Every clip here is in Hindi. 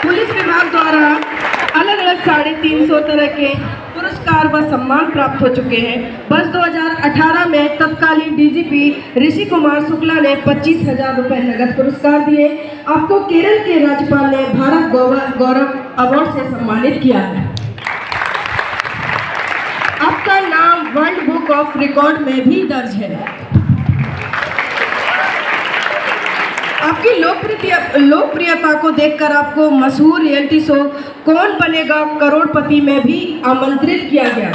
पुलिस विभाग द्वारा अलग अलग 350 तरह के पुरस्कार व सम्मान प्राप्त हो चुके हैं। वर्ष 2018 में तत्कालीन डीजीपी ऋषि कुमार शुक्ला ने 25,000 रुपए नगद पुरस्कार दिए। आपको केरल के राज्यपाल ने भारत गौरव अवार्ड से सम्मानित किया है। आपका नाम वर्ल्ड बुक ऑफ रिकॉर्ड में भी दर्ज है। आपकी लोकप्रियता को देखकर आपको मशहूर रियलिटी शो कौन बनेगा करोड़पति में भी आमंत्रित किया गया।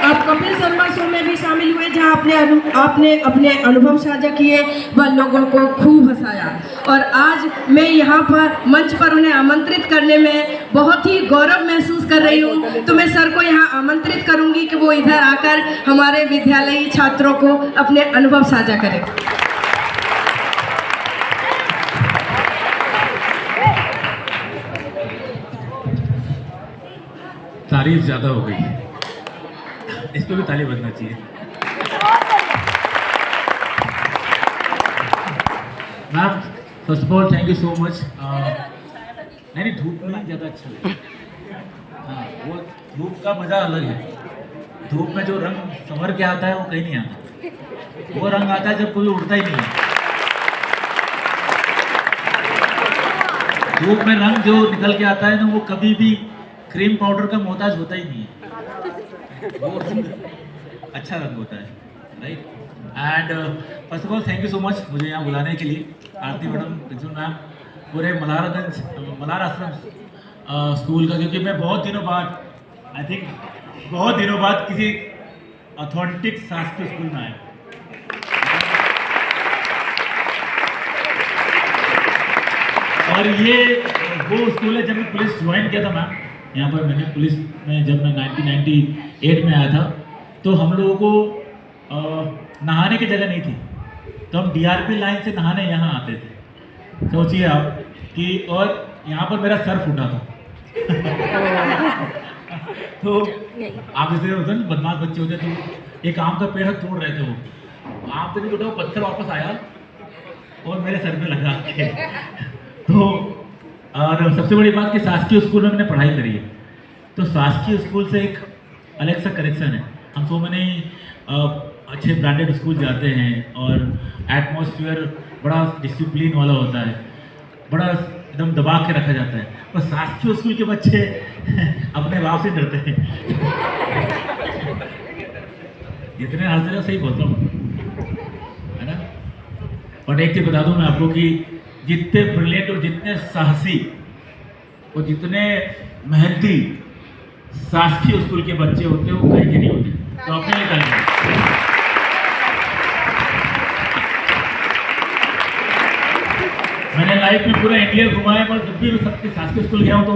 आप कपिल शर्मा शो में भी शामिल हुए, जहां आपने अपने अनुभव साझा किए व लोगों को खूब हंसाया। और आज मैं यहां पर मंच पर उन्हें आमंत्रित करने में बहुत ही गौरव महसूस कर रही हूं। तो मैं सर को यहां आमंत्रित करूंगी कि वो इधर आकर हमारे विद्यालयी छात्रों को अपने अनुभव साझा करें। तारीफ ज़्यादा हो गई, इस पर भी ताली बजना चाहिए। Ma'am first of all thank you so much. नहीं धूप में ज़्यादा अच्छा लगे। हाँ, वो धूप का मज़ा अलग है। धूप में जो रंग संवर के आता है वो कहीं नहीं आता। वो रंग आता है जब कोई उड़ता ही नहीं है। धूप में रंग जो निकल के आता है ना, वो कभी भी क्रीम पाउडर का मोहताज होता ही नहीं है। वो रंग अच्छा रंग होता है, right. And first of all thank you so much मुझे यहाँ बुलाने के लिए। आरती मैडम, प्रिंसिपल मैम, पूरे मलार आश्रम स्कूल का, क्योंकि मैं बहुत दिनों बाद किसी ऑथेंटिक शासकीय स्कूल में आया। और ये वो स्कूल है, जब मैं पुलिस ज्वाइन किया था मैम, यहाँ पर मैंने पुलिस में जब मैं 1998 में आया था, तो हम लोगों को नहाने की जगह नहीं थी, तो हम डीआरपी लाइन से नहाने यहाँ आते थे। सोचिए आप कि, और यहाँ पर मेरा सर फूटा था। तो आप जैसे होते हैं बदमाश बच्चे होते, तो एक आम का पेड़ तोड़ रहे थे, वो आम तो नहीं टूटा, वो पत्थर वापस आया और मेरे सर में लगा के। तो और सबसे बड़ी बात कि शासकीय स्कूल में मैंने पढ़ाई करी है, तो शासकीय स्कूल से एक अलग सा कनेक्शन है। हम सो मैंने अच्छे ब्रांडेड स्कूल जाते हैं और एटमॉस्फेयर बड़ा डिसिप्लिन वाला होता है, बड़ा एकदम दबा के रखा जाता है। और शासकीय स्कूल के बच्चे अपने बाप से डरते हैं। इतने हासिल सही बोलता हूँ, है ना। और एक चीज़ बता दूँ मैं आपको कि जितने ब्रिलियंट और जितने साहसी और जितने मेहनती शासकीय स्कूल के बच्चे होते हैं, वो कहीं के नहीं होते। तो अपने लिए करेंगे। मैंने लाइफ में पूरा इंडिया घुमाया, पर जब भी सबके शासकीय स्कूल गया हूँ तो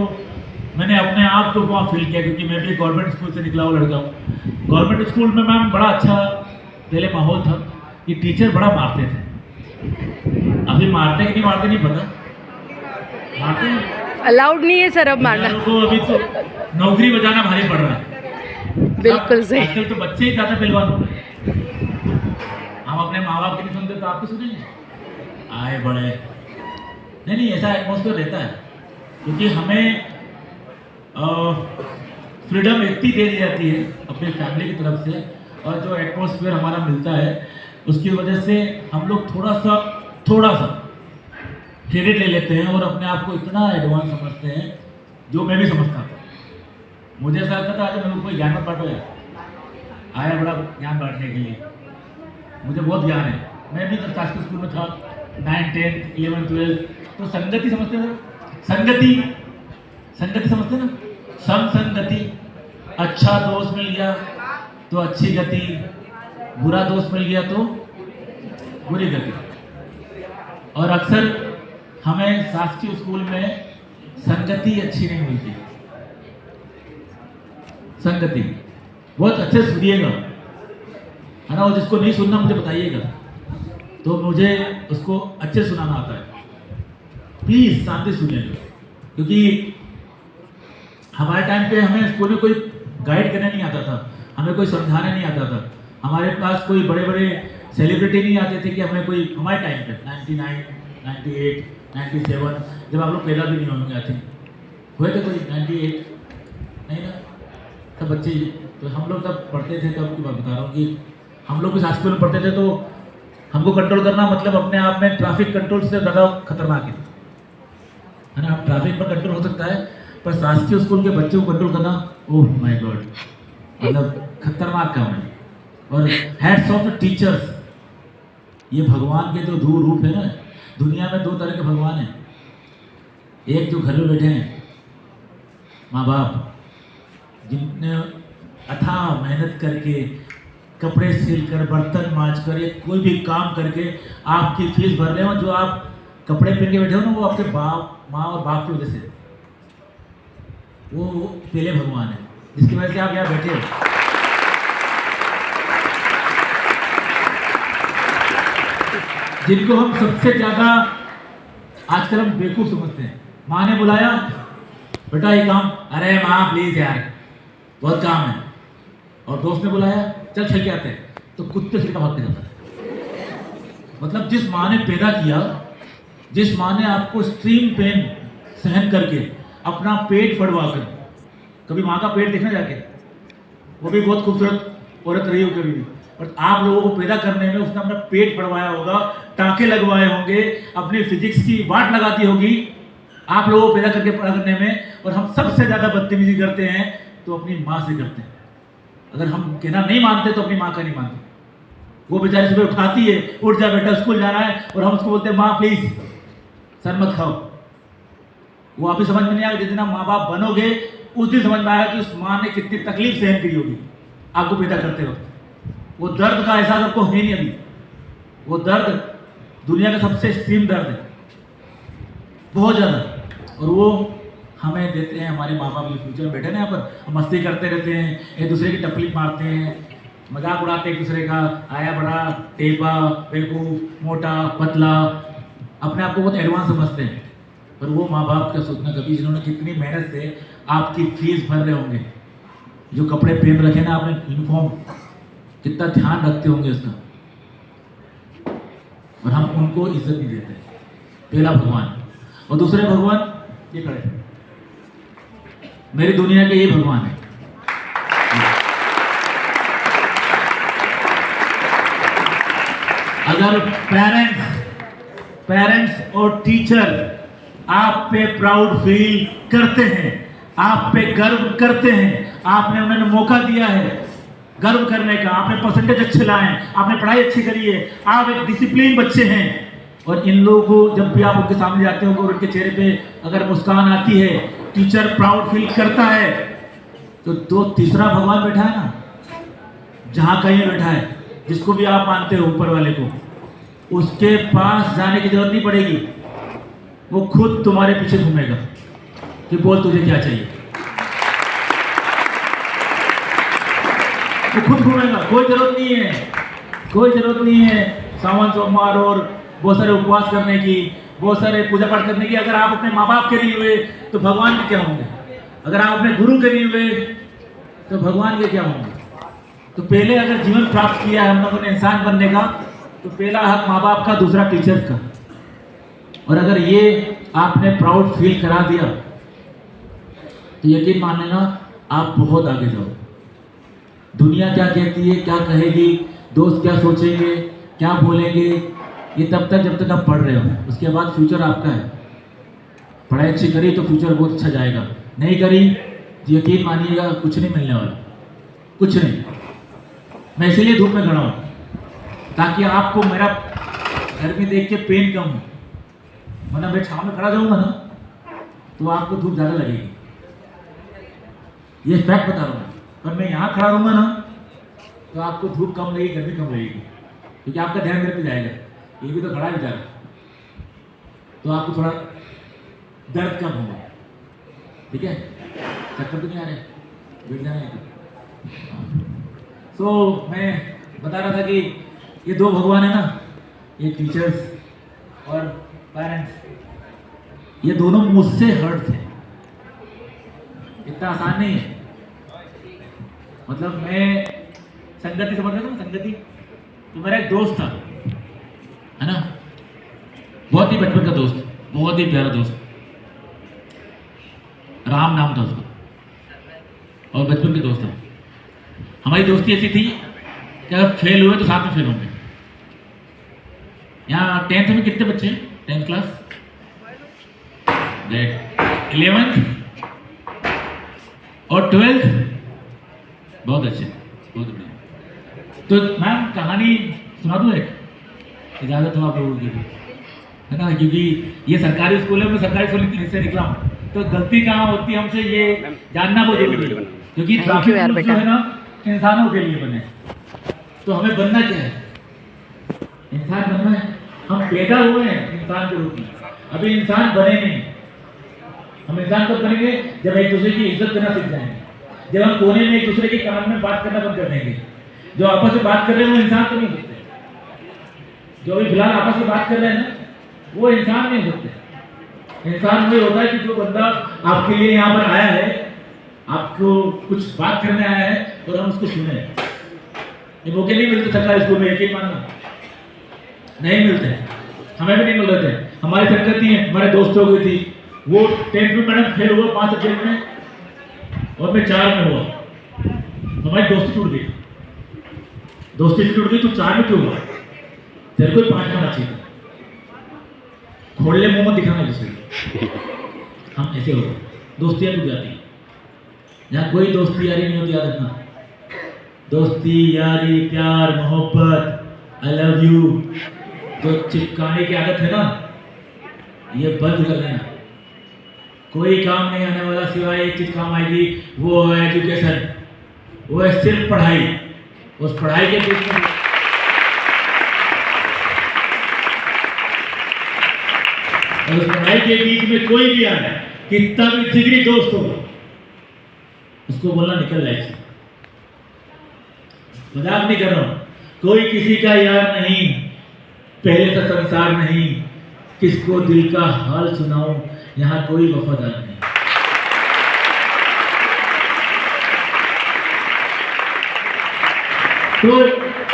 मैंने अपने आप को वहाँ फील किया, क्योंकि मैं भी गवर्नमेंट स्कूल से निकला हुआ लड़का हूँ। गवर्नमेंट स्कूल में मैम बड़ा अच्छा पहले माहौल था कि टीचर बड़ा मारते थे। अभी मारते कि नहीं मारते नहीं पता, मारते अलाउड नहीं है सर अब मारना। को अभी तो नौकरी बजाना भारी पड़ रहा है। बिल्कुल सही। आजकल तो बच्चे ही ज़्यादा पहलवान हो गए। हम अपने माँ बाप की नहीं सुनते तो आपको सुनेंगे, आए बड़े। नहीं ऐसा एटमॉस्फेयर रहता है, क्योंकि हमें फ्रीडम इतनी दे दी जाती है अपनी फैमिली की तरफ से, और जो एटमॉस्फेयर हमारा मिलता है उसकी वजह से हम लोग थोड़ा सा क्रेडिट ले लेते हैं और अपने आप को इतना एडवांस समझते हैं, जो मैं भी समझता था। मुझे ऐसा लगता था आज मेरे को कोई ज्ञान मत बांटो यार, आया बड़ा ज्ञान बांटने के लिए। मुझे बहुत ज्ञान है। मैं भी जब शासकीय स्कूल में था 9, 10, 11, 12, तो संगति समझते थे। संगति समझते ना, संगति। अच्छा दोस्त मिल गया तो अच्छी गति, बुरा दोस्त मिल गया तो बुरी गति। और अक्सर हमें शासकीय स्कूल में संगति अच्छी नहीं मिलती। संगति बहुत अच्छे से सुनिएगा, है ना, और जिसको नहीं सुनना मुझे बताइएगा, तो मुझे उसको अच्छे से सुनाना आता है। प्लीज शांति सुनिएगा, क्योंकि हमारे टाइम पे हमें स्कूल में कोई गाइड करने नहीं आता था, हमें कोई समझाने नहीं आता था। हमारे पास कोई बड़े बड़े सेलिब्रिटी नहीं आते थे कि हमें कोई, हमारे टाइम पे 99 98, 97, जब आप लोग पैदा भी नहीं होंगे, आई थिंक हुए थे कोई 98? नहीं ना, सब बच्चे ही। तो हम लोग तब पढ़ते थे, तब की बात बता रहा हूँ कि हम लोग भी स्कूल में पढ़ते थे, तो हमको कंट्रोल करना मतलब अपने आप में ट्रैफिक कंट्रोल से ज़्यादा खतरनाक है ना। आप ट्रैफिक पर कंट्रोल हो सकता है, पर शासकीय स्कूल के बच्चों को कंट्रोल करना, ओह माय गॉड, मतलब खतरनाक काम है। और हैट्स ऑफ द टीचर्स, ये भगवान के जो दो रूप है ना, दुनिया में दो तरह के भगवान हैं। एक जो घर में बैठे हैं माँ बाप, जिनने अथाह मेहनत करके कपड़े सिलकर, बर्तन मांज कर, या कोई भी काम करके आपकी फीस भर रहे हो, जो आप कपड़े पहन के बैठे हो ना, वो आपके बाप, माँ और बाप की वजह से, वो पहले भगवान है, जिसकी वजह से आप यहाँ बैठे हो। जिनको हम सबसे ज्यादा आजकल हम बेवकूफ समझते हैं। माँ ने बुलाया, बेटा ये काम, अरे माँ प्लीज यार बहुत काम है। और दोस्त ने बुलाया, चल चल के आते हैं, तो कुत्ते से भागते जाता है। मतलब जिस माँ ने पैदा किया, जिस माँ ने आपको स्ट्रीम पेन सहन करके अपना पेट फड़वा कर, कभी माँ का पेट देखना जाके, वो भी बहुत खूबसूरत औरत रही हो कभी भी, और आप लोगों को पैदा करने में उसने अपना पेट फड़वाया होगा, टाँके लगवाए होंगे, अपनी फिजिक्स की वाट लगाती होगी आप लोगों को पैदा करके पैदा करने में। और हम सबसे ज़्यादा बदतमीजी करते हैं तो अपनी माँ से करते हैं। अगर हम कहना नहीं मानते तो अपनी माँ का नहीं मानते। वो बेचारी सुबह उठाती है, उठ जा बेटा स्कूल जाना है, और हम उसको बोलते हैं माँ प्लीज सर मत खाओ। वो अभी समझ में नहीं आया, जिस दिन आप माँ बाप बनोगे उस दिन समझ में आया कि उस माँ ने कितनी तकलीफ सहन करी होगी आपको पैदा करते वक्त। वो दर्द का एहसास आपको है नहीं अभी। वो दर्द दुनिया का सबसे एक्सट्रीम दर्द है, बहुत ज़्यादा। और वो हमें देते हैं हमारे माँ बाप। ये फ्यूचर में बैठे ना यहाँ पर, हम मस्ती करते रहते हैं, एक दूसरे की टपली मारते हैं, मजाक उड़ाते हैं एक दूसरे का, आया बड़ा, टेपा, बेवकूफ, मोटा, पतला, अपने आप को बहुत एडवांस समझते हैं। पर वो माँ बाप का सोचना कभी, जिन्होंने कितनी मेहनत से आपकी फीस भर रहे होंगे, जो कपड़े पहन रखे ना आपने, यूनिफॉर्म, कितना ध्यान रखते होंगे उसका, और हम उनको इज्जत नहीं देते। पहला भगवान। और दूसरे भगवान ये खड़े हैं, मेरी दुनिया के ये भगवान है। अगर पेरेंट्स और टीचर आप पे प्राउड फील करते हैं, आप पे गर्व करते हैं, आपने उन्हें मौका दिया है गर्व करने का, आपने परसेंटेज अच्छे लाए, आपने पढ़ाई अच्छी करी है, आप एक डिसिप्लिन बच्चे हैं, और इन लोगों को जब भी आप उनके सामने जाते हो और उनके चेहरे पे अगर मुस्कान आती है, टीचर प्राउड फील करता है, तो तीसरा भगवान बैठा है ना, जहां कहीं बैठा है, जिसको भी आप मानते हो ऊपर वाले को, उसके पास जाने की जरूरत नहीं पड़ेगी। वो खुद तुम्हारे पीछे घूमेगा कि बोल तुझे क्या चाहिए। वो खुद घूमेगा, कोई जरूरत नहीं है, कोई जरूरत नहीं है सावन सोमवार और बहुत सारे उपवास करने की, बहुत सारे पूजा पाठ करने की। अगर आप अपने माँ बाप के लिए हुए तो भगवान के क्या होंगे? अगर आप अपने गुरु के लिए हुए तो भगवान के क्या होंगे? तो पहले अगर जीवन प्राप्त किया है हम लोगों ने इंसान बनने का, तो पहला हक माँ बाप का, दूसरा टीचर का। और अगर ये आपने प्राउड फील करा दिया तो यकीन मान लेना आप बहुत आगे जाओ। दुनिया क्या कहती है, क्या कहेगी, दोस्त क्या सोचेंगे, क्या बोलेंगे, ये तब तक जब तक आप पढ़ रहे हो। उसके बाद फ्यूचर आपका है। पढ़ाई अच्छी करी तो फ्यूचर बहुत अच्छा जाएगा, नहीं करी तो यकीन मानिएगा कुछ नहीं मिलने वाला, कुछ नहीं। मैं इसीलिए धूप में खड़ा हूँ ताकि आपको मेरा घर में देख के पेन कम हो, वरना मैं छाँव में खड़ा जाऊंगा ना तो आपको धूप ज़्यादा लगेगी। ये फैक्ट बता रहा हूँ। पर मैं यहाँ खड़ा रहूँगा ना तो आपको धूप कम लगेगी, गर्मी कम लगेगी, क्योंकि आपका ध्यान मेरे पे जाएगा। ये भी तो खड़ा है बेचारा, तो आपको थोड़ा दर्द कम होगा। ठीक है, चक्कर तो नहीं आ रहे, बैठ जाना है। सो मैं बता रहा था कि ये दो भगवान है ना, ये टीचर्स और पेरेंट्स, ये दोनों मुझसे हर्ट थे। इतना आसान नहीं है। मतलब मैं संगति समझ रहा था ना, संगति। तो मेरा एक दोस्त था, है ना, बहुत ही बचपन का दोस्त, बहुत ही प्यारा दोस्त, राम नाम था उसका और बचपन के दोस्त था। हमारी दोस्ती ऐसी थी कि अगर फेल हुए तो साथ में फेल होंगे। यहाँ 10th में कितने बच्चे हैं? 10th क्लास, 11th और 12th, बहुत अच्छे, बहुत बढ़िया। तो मैम कहानी सुना दूँ एक, इजाज़त हो आप लोगों की, है ना, क्योंकि ये सरकारी स्कूल है, मैं सरकारी स्कूल से निकला हूँ, तो गलती कहाँ होती है हमसे ये जानना बहुत जरूरी है, क्योंकि Thank you यार जो बेटा। है ना इंसानों के लिए बने। तो हमें बनना क्या है? इंसान बनना है। हम पैदा हुए हैं इंसान के रूप में, अभी इंसान बने नहीं। हम इंसान कब बनेंगे? जब एक दूसरे की इज्जत करना सीख जाएंगे, जब हम कोने में एक दूसरे के कान में बात करना बंद कर देंगे। जो आपस में बात कर रहे हैं वो इंसान तो नहीं हो सकते, जो अभी फिलहाल आपस में बात कर रहे हैं ना वो इंसान नहीं हो सकते। इंसान वही होता है कि जो बंदा आपके लिए यहाँ पर आया है, आपको कुछ बात करने आया है और हम उसको सुने। ये मौके नहीं मिलते सरकारी स्कूल में, यकीन मानना नहीं मिलते, हमें भी नहीं मिल रहे थे। हमारी संगति है, हमारे दोस्तों की थी, वो 10th में मैडम फेल हुआ 5 सब्जेक्ट में और मैं 4 में हुआ, हमारी दोस्ती टूट गई। दोस्ती टूट गई तो 4 में क्यों हुआ? तेरे को 5 में आना चाहिए था। खोलने मुंह मत दिखाना जिसे हम ऐसे हो दोस्तियां टूट जाती हैं। यहाँ कोई दोस्ती यारी नहीं होती, याद रखना। दोस्ती यारी प्यार मोहब्बत आई लव यू जो चिपकाने की आदत है ना, ये बंद कर देना। कोई काम नहीं आने वाला, सिवाय एक चीज काम आएगी, वो है एजुकेशन, वो है सिर्फ पढ़ाई। उस पढ़ाई के बीच में और उस पढ़ाई के बीच में कोई भी आए, कितना भी जिगरी दोस्त हो, उसको बोलना निकल लाइफ से। मजाक नहीं कर रहा हूं, कोई किसी का यार नहीं, पहले का संसार नहीं, किसको दिल का हाल सुनाऊं, यहां कोई वफादार नहीं। तो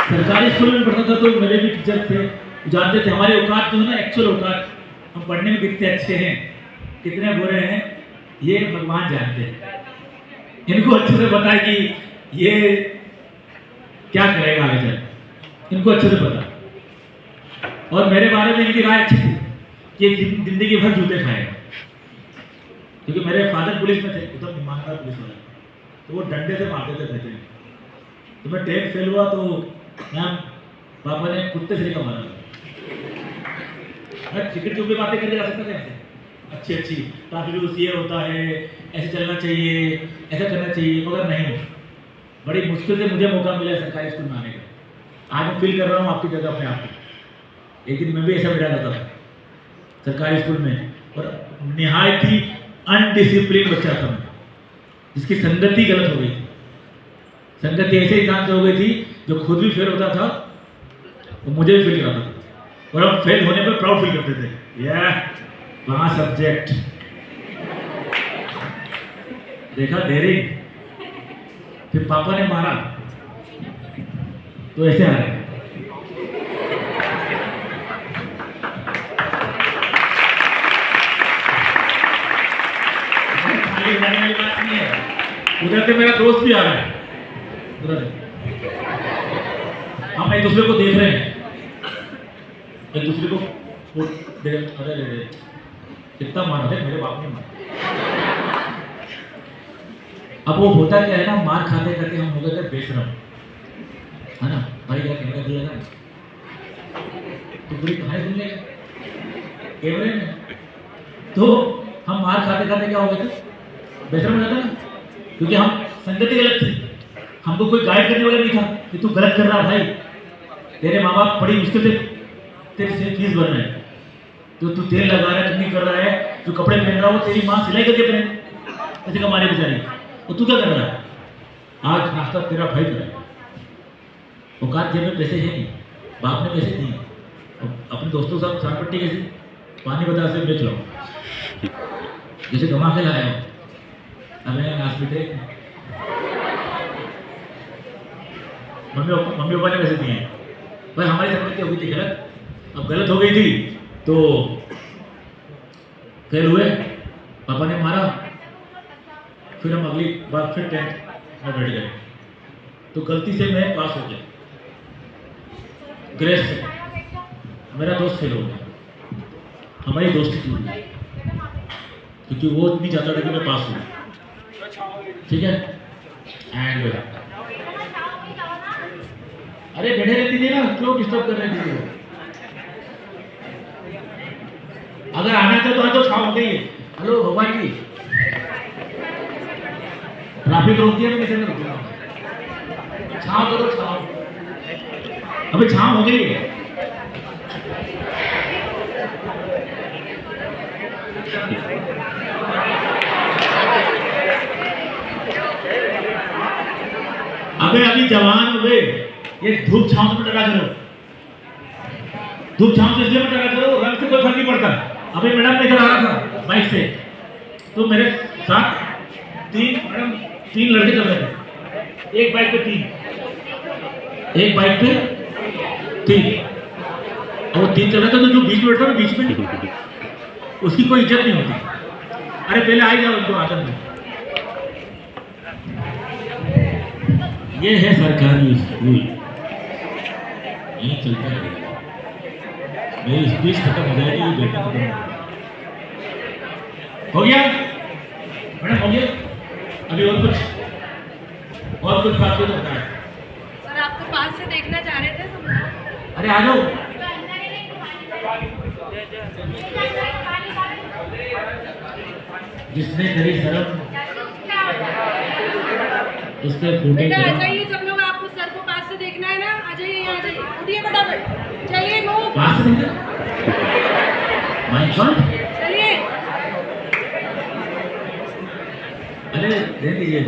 सरकारी स्कूल में पढ़ता था तो मेरे भी टीचर थे, जानते थे हमारे औकात जो है ना, एक्चुअल औकात, हम पढ़ने में दिखते अच्छे हैं, कितने बुरे हैं ये भगवान जानते हैं। इनको अच्छे से पता है कि ये क्या करेगा आगे चल, इनको अच्छे से पता। और मेरे बारे में इनकी राय अच्छी थी कि ये जिंदगी भर जूते खाएगा, क्योंकि मेरे फादर पुलिस में थे, एकदम ईमानदार पुलिस वाले, तो वो डंडे से मारते थे कहते। तो मैं 10th फेल हुआ तो मैम पापा ने कुत्ते से लेकर मारा। मैं क्रिकेट जो भी बातें करके जा सकता था अच्छी अच्छी, ट्रैफिक रूल्स ये होता है, ऐसे चलना चाहिए, ऐसा करना चाहिए, मगर नहीं। बड़ी मुश्किल से मुझे मौका मिला सरकारी स्कूल में आने का। आज मैं फील कर रहा हूँ आपकी जगह अपने आप को। एक दिन मैं भी ऐसा बिठा जाता था सरकारी स्कूल में, और निहायत ही अनडिसिप्लिन बच्चा था मैं, जिसकी संगति गलत हो गई थी। संगति ऐसे इंसान से हो गई थी जो खुद भी फेल होता था और मुझे भी फेल कराता था, और हम फेल होने पर प्राउड फील करते थे, यार 5 सब्जेक्ट देखा डेयरिंग। फिर पापा ने मारा तो ऐसे आ रहे। उधर से मेरा दोस्त भी आ रहा है, उधर हम एक दूसरे को देख रहे हैं, एक दूसरे को अरे कितना मारा है, मेरे बाप ने मारा। अब वो होता क्या है ना, मार खाते खाते हम हो गए थे बेशरम, है ना भाई, क्या कैमरा खुलेगा तो पूरी कहानी सुन लेगा कैमरे में। तो हम मार खाते खाते क्या हो गए थे, बेशरम हो जाता ना, क्योंकि हम संगति गलत थी, हमको कोई गाइड करने वाला नहीं था कि तू गलत कर रहा भाई, तेरे माँ बाप बड़ी मुश्किल से तेरे से फीस भर रहे हैं, तो तू तेल लगा रहा है, चुन्नी कर रहा है, जो कपड़े पहन रहा हो तेरी माँ सिलाई करके पहने, ऐसे कमाने बेचारी, तो तू क्या कर रहा है? आज नाश्ता तेरा भाई कर रहा है, औकात जेब में पैसे है नहीं, बाप ने पैसे दिए, अपने दोस्तों के साथ चार पट्टी कैसे पानी बता से बेच लो, जैसे कमा के लाया हो, हमें हॉस्पिटल मम्मी पापा ने पैसे दिए हैं, भाई हमारी संगति हो गई थी गलत। अब गलत हो गई थी तो फेल हुए, पापा ने मारा, फिर हम अगली बार फिर 10th में बैठ गए। तो गलती से मैं पास हो गया, ग्रेस से। मेरा दोस्त फेल हो गया, हमारी दोस्ती टूट गई, क्योंकि वो इतनी चाहता था कि मैं पास हूँ। ठीक है, एंड अरे बैठे रहती थी ना, क्यों डिस्टर्ब कर रही थी? अगर आना था तो आज तो छाव हो गई है। हेलो भगवान जी, ट्रैफिक रोक दिया, मैं कैसे रुकूंगा? छाव करो, छाव। अभी छाव हो गई है। अबे अभी जवान हो गए, ये धूप छांव में डरा करो, धूप छांव से इसलिए मत डरा करो, रंग से कोई फर्क नहीं पड़ता। अभी मैडम लेकर आ रहा था बाइक से, तो मेरे साथ तीन लड़के चल रहे थे, एक बाइक पे तीन, और वो तीन चल रहे थे, तो जो बीच में बैठा ना, बीच में उसकी कोई इज्जत नहीं होती। अरे पहले आ जाओ उनको आदत में। ये है सरकारी स्कूल, यही चलता है। मेरी स्पीच खत्म हो जाएगी, ये बैठना खत्म हो गया मैडम, हो गया। अभी और कुछ बात तो बताएं। सर आपको पास से देखना चाह रहे थे तो। अरे आ जाओ। जिसने करी शर्म उसके फूटे बेटा आ शर्म। जाइए सब लोग, आपको सर को पास से देखना है ना, आ जाइए यहाँ, आ जाइए, उठिए फटाफट, चलिए मूव, पास से देखना? माय गॉड, चलिए। अरे दे दीजिए।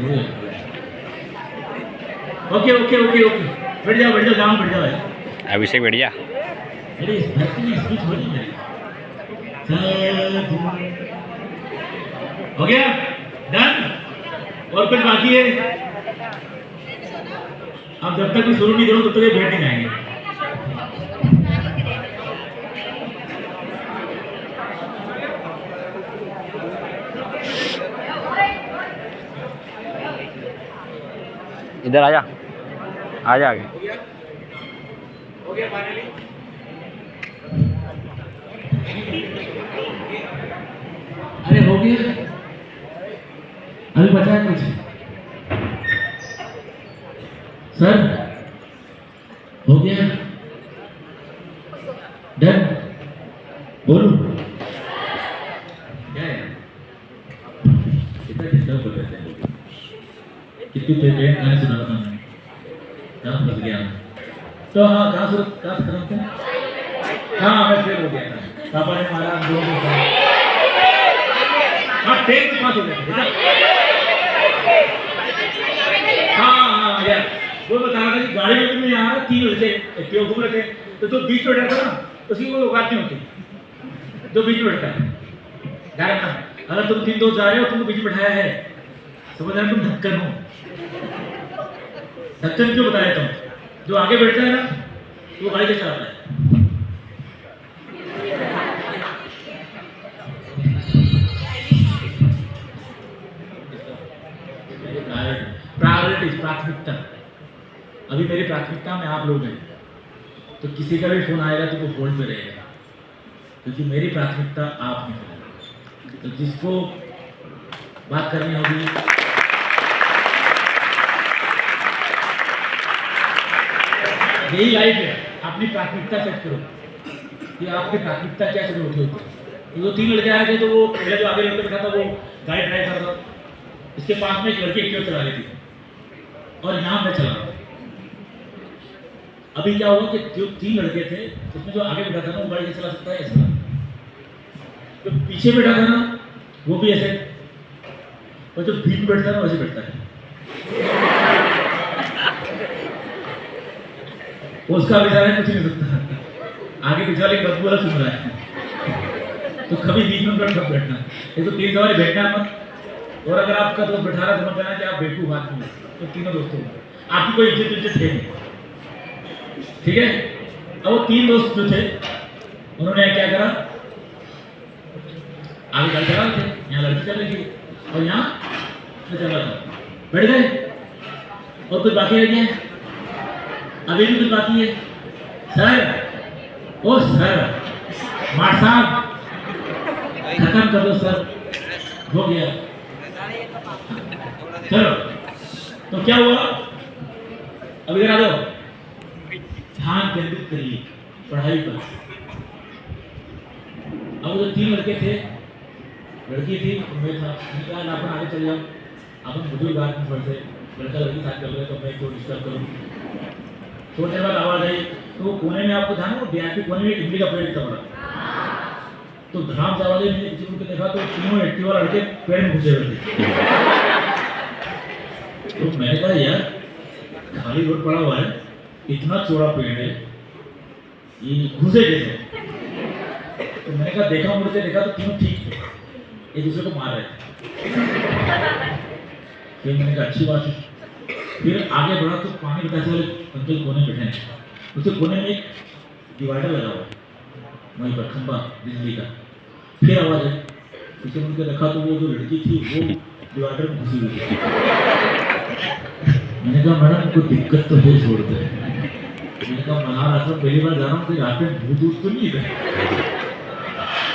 ओके, बैठ जाओ गाँव, बैठ जाओ। अभिषेक बैठ जा। मेरी धरती में स्पीच हो रही है। हो गया, डन। और कुछ बाकी है? अब जब तक भी शुरू नहीं करो तब तक ये बैठ नहीं जाएंगे। इधर आजा, आजा आगे। हो गया फाइनली। अरे हो गया, अभी बचा है कुछ? सर हो गया, डन। बोलू क्या है? कितना डिस्टर्ब कर रहे थे, कितनी पेट गाने सुना रहा था मैं, कहाँ फंस गया। तो हाँ, कहाँ से खत्म थे? हाँ, मैं फेल हो गया था, पापा ने मारा, हम दोनों को। हाँ, 10th में पास हो गया था। हाँ यार, वो बता रहा था कि गाड़ी में भी यहाँ 3 लड़के एक्टिवा घूम रहे थे, तो जो बीच में बैठा था ना, उसकी कोई औकात नहीं होती, जो बीच में बैठता है डायरेक्ट ना। अगर तुम 3 दोस्त जा रहे हो, तुमको बीच में बैठाया है, समझ रहे हो, तुम ढक्कन हो। ढक्कन क्यों बताया तुम? जो आगे बैठता है ना, वो गाड़ी के चलाता है। प्रायोरिटीज, प्राथमिकता। अभी मेरी प्राथमिकता में आप लोग हैं, तो किसी का भी फोन आएगा तो वो होल्ड पे रहेगा, क्योंकि मेरी प्राथमिकता आप हैं। तो जिसको बात करनी होगी, यही लाइफ है, अपनी प्राथमिकता सेट करो कि आपकी प्राथमिकता क्या शुरू होती है। वो 3 लड़के आए थे, तो वो पहले जो आगे लड़के बैठा था वो गाड़ी ड्राइव कर रहा था, इसके पास में एक लड़की एक्टिवा चला रही थी और यहाँ मैं चला रहा था। अभी क्या हुआ कि जो 3 लड़के थे, उसमें जो आगे बैठा था ना, वो गाड़ी से चला सकता है ऐसा, जो पीछे बैठा था ना, वो भी ऐसे, और जो बीच में बैठता है ना, वैसे बैठता है। उसका बेचारा कुछ नहीं सकता, आगे पीछे वाले बदबू वाला सुन रहा है, तो कभी बीच में बैठना। एक तो 3 सवारी बैठना मत, और अगर आपका दोस्त बैठा रहा, समझ जाना कि आप बेवकूफ आदमी हो, तो तीनों दोस्तों आपकी कोई इज्जत है नहीं। ठीक है, अब वो 3 दोस्त जो थे, उन्होंने क्या करा, आगे गाड़ी चला रहे थे, यहाँ लड़की चल रही थी और यहाँ मैं चल रहा था। बैठ गए और कुछ बाकी रह गया, अभी भी कुछ बाकी है। सर, ओ सर, मार साहब खत्म कर दो सर, हो गया। चलो तो क्या हुआ, अब इधर आ जाओ, ध्यान केंद्रित करिए पढ़ाई पर। अब जो 3 लड़के थे, लड़की थी, मैं था, अपन आगे चले जाओ, अपन बुजुर्ग आदमी थोड़े से, लड़का लड़की साथ चल रहे तो मैं क्यों डिस्टर्ब करूँ। थोड़ी देर बाद आवाज आई, तो कोने में आपको ध्यान हो, वीआईपी कोने में इडली का पेड़ दिखा पड़ा, तो धड़ाम से आवाज आई, मैंने पीछे मुड़ के देखा तो 3 एक्टिवा लड़के पेड़ में घुसे हुए थे। तो मैंने कहा यार खाली रोड पड़ा हुआ है, इतना चौड़ा पेड़ है, ये घुसे कैसे। तो मैंने कहा देखा, मुड़ के देखा तो तीनों ठीक थे, एक दूसरे को मार रहे थे। फिर मैंने कहा अच्छी बात है। फिर आगे बढ़ा तो पानी बचाने वाले अंकल कोने बैठे हैं, उसके कोने में एक डिवाइडर लगा हुआ है, वहीं पर खंबा बिजली का। फिर आवाज आई, पीछे मुड़ के देखा तो वो जो लड़की थी वो डिवाइडर में घुसी हुई थी। मैंने कहा मैडम कोई दिक्कत तो है, छोड़ दे। मैंने कहा मल्हार आश्रम पहली बार जा रहा हूँ, रात में भूत ऊत तो नहीं है।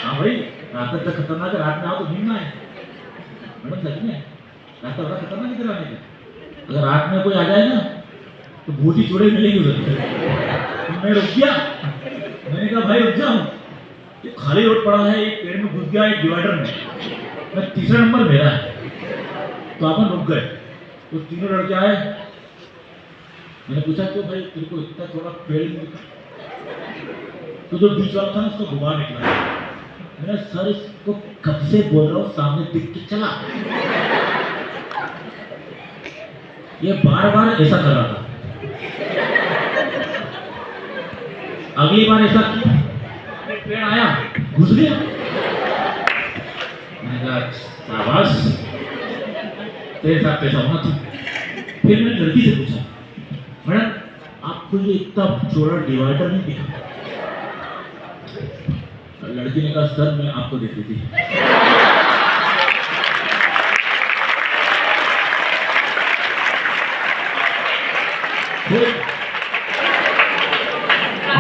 हाँ भाई, रात तक खतरनाक है, रात में आओ तो नींद ना आए। मैडम सच में रात बड़ा खतरनाक इधर आने का, अगर रात में कोई आ जाए ना तो भूत ही चूड़े मिलेंगे उधर। तो मैं रुक गया, मैंने कहा भाई रुक जाओ, ये खाली रोड पड़ा है, एक पेड़ में घुस गया, एक डिवाइडर में, मैं तीसरा नंबर मेरा है। तो अपन रुक गए, तो तीनों लड़के आए, मैंने पूछा क्यों भाई तेरे को इतना थोड़ा पेड़ में दिखा, तो जो बीच वाला था ना उसको गुबार निकला। मैंने सर इसको कब से बोल रहा हूँ सामने दिख के चला, ये बार बार ऐसा कर रहा था। अगली बार ऐसा किया, पेड़ आया घुस गया। मैंने कहा शाबाश, तेरे साथ पैसा होना था। फिर मैंने लड़की से पूछा मैडम आपको ये इतना चौड़ा डिवाइडर नहीं दिखा। लड़की ने कहा सर मैं आपको देख रही थी।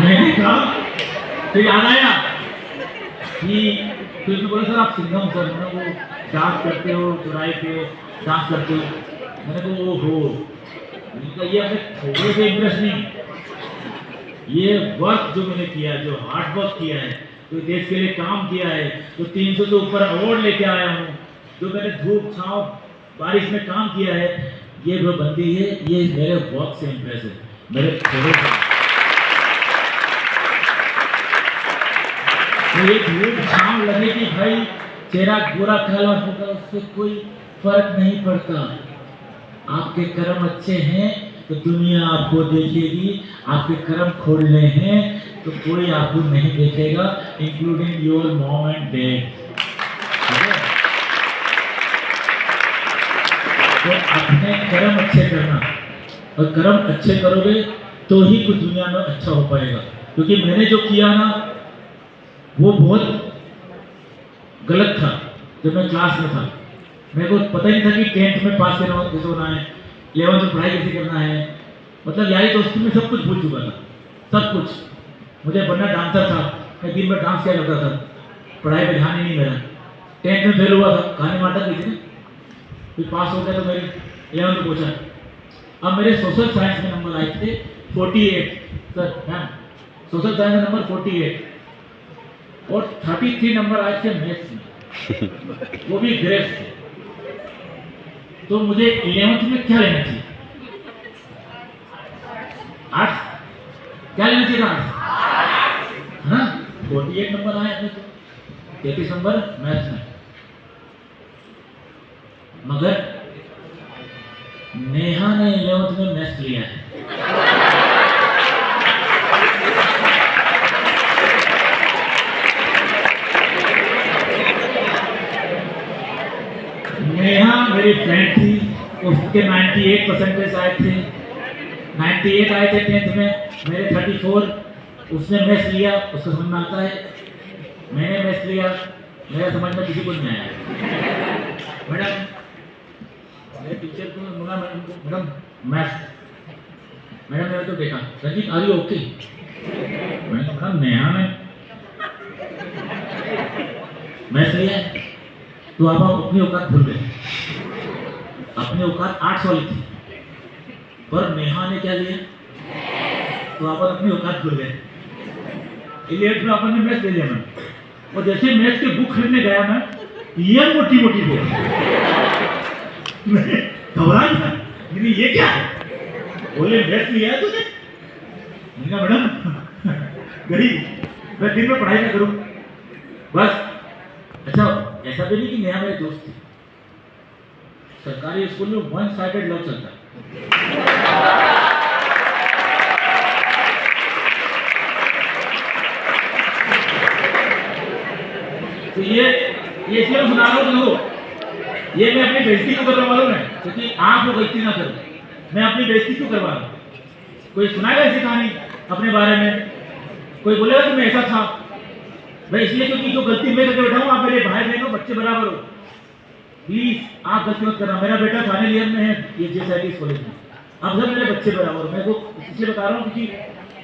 मैंने कहा फिर याद आया कि फिर तो बोला सर आप सिंगम सर, मैंने वो डांस करते हो चौराहे पे डांस करते हो। मैंने कहा वो हो, ये अपने थोड़े से इंप्रेस नहीं, ये वर्क जो मैंने किया, जो हार्ड वर्क किया है, जो देश के लिए काम किया है, जो 300 से ऊपर अवार्ड लेके आया हूँ, जो मैंने धूप छाँव बारिश में काम किया है, ये जो बंदी है ये मेरे वर्क से इंप्रेस है, मेरे थोड़े से। तो ये धूप छाँव लगेगी भाई, चेहरा गोरा काला होगा, उससे कोई फर्क नहीं पड़ता। आपके कर्म अच्छे हैं तो दुनिया आपको देखेगी, आपके कर्म खोलने हैं तो कोई आपको नहीं देखेगा, including your mom and dad. तो अपने कर्म अच्छे करना, और कर्म अच्छे करोगे तो ही कुछ दुनिया में अच्छा हो पाएगा। क्योंकि मैंने जो किया ना वो बहुत गलत था। जब मैं क्लास में था मेरे को पता नहीं था कि 10th में पास करना कैसे होना है, 11th में पढ़ाई कैसे करना है, मतलब यारी दोस्ती में सब कुछ भूल चुका था, सब कुछ। मुझे बनना डांसर था, मैं दिन भर डांस किया करता था, पढ़ाई पे ध्यान ही नहीं मेरा। 10th में फेल हुआ था, कहानी नाटक की थी, फिर पास हो गया तो मेरे 11th में पहुँचा। अब मेरे सोशल साइंस में नंबर आए थे 48 सर मैम, सोशल साइंस में नंबर 48 और 33 नंबर आए थे मैथ्स में, वो भी ग्रेड थे। तो मुझे 11th में क्या लेना चाहिए? आर्ट्स। क्या लेना चाहिए था? हाँ 48 नंबर आए अपने तो, 33 नंबर मैथ्स में। मगर नेहा ने 11th में मैथ्स लिया है। नेहा मेरी फ्रेंड थी, उसके 98 परसेंटेज आए थे, 98 आए थे 10th में, मेरे 34। उसने मैथ्स लिया, उसको समझ में आता है, मैंने मैथ्स लिया, मेरे समझ में किसी को नहीं आया। मैडम मेरे टीचर को बोला, मैडम मैथ्स, मैडम ने तो देखा, रंजीत आर यू ओके? मैंने कहा मैडम नेहा में मैथ्स लिया है तो आप अपनी औकात भूल गए। अपनी औकात 8 वाली थी, पर नेहा ने क्या लिया तो आप अपनी औकात भूल गए। इलेट में अपन ने मैथ्स ले लिया मैं, और जैसे मैथ्स की बुक खरीदने गया मैं, ये मोटी मोटी बुक, मैं घबरा गया, ये क्या है? बोले मैथ्स लिया है तुझे? मैंने कहा मैडम गरीब, मैं दिन में पढ़ाई ना करूं बस। अच्छा ऐसा भी नहीं कि नेहा मेरे दोस्त थी। सरकारी स्कूल में 1 साइडेड लव चलता है। तो ये इसलिए सुना रहा हूँ, देखो ये मैं अपनी बेइज्जती क्यों कर रहा हूँ मालूम है? क्योंकि आप लोग गलती ना करो, मैं अपनी बेइज्जती क्यों करवा रहा हूँ? कोई सुनाएगा ऐसी कहानी अपने बारे में? कोई बोलेगा कि मैं ऐसा था? मैं इसलिए क्योंकि जो गलती मैं करके बैठा हूँ, आप मेरे भाई बहन हो, बच्चे बराबर हो, प्लीज आप गलती मत करना। मेरा बेटा फाइनल ईयर में है ये JSIT कॉलेज में, अब सब मेरे बच्चे बराबर हो। मैं वो इसलिए बता रहा हूँ क्योंकि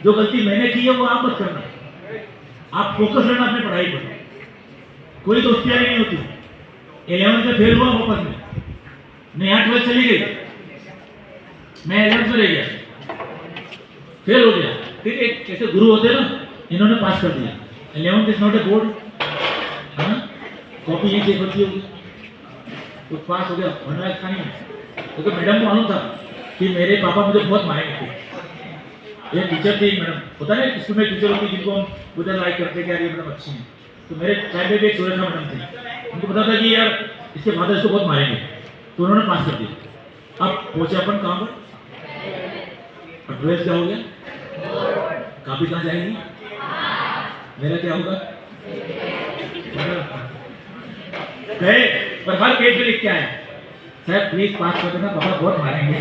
जो गलती मैंने की है वो आप मत करना। आप फोकस रहना अपनी पढ़ाई पर, कोई दोस्तियारी नहीं होती। 11th में फेल हुआ वापस में, नेहा 12th चली गई, मैं 11th में रह गया, फेल हो गया। फिर एक ऐसे गुरु होते हैं ना, इन्होंने पास कर दिया। 11th is not a board, है ना, कॉपी ये चेक होती होगी तो पास हो गया, वरना अच्छा नहीं है। क्योंकि मैडम को मालूम था कि मेरे पापा मुझे बहुत मारेंगे थे। ये टीचर थी मैडम, पता नहीं स्कूल में टीचर होती जिनको हम उधर लाइक करते कि यार ये मैडम अच्छी है। तो मेरे टाइम पे भी एक सुरेखा मैडम थी, उनको पता था कि यार इसके फादर इसको बहुत मारेंगे, तो उन्होंने पास कर दिया। अब पहुंचे अपन कहाँ पर, और 12th क्या हो गया, काफी कहाँ जाएगी, मेरा क्या होगा? गए पर हर पेज पे लिख के आए, सर प्लीज पास कर देना, पापा बहुत मारेंगे,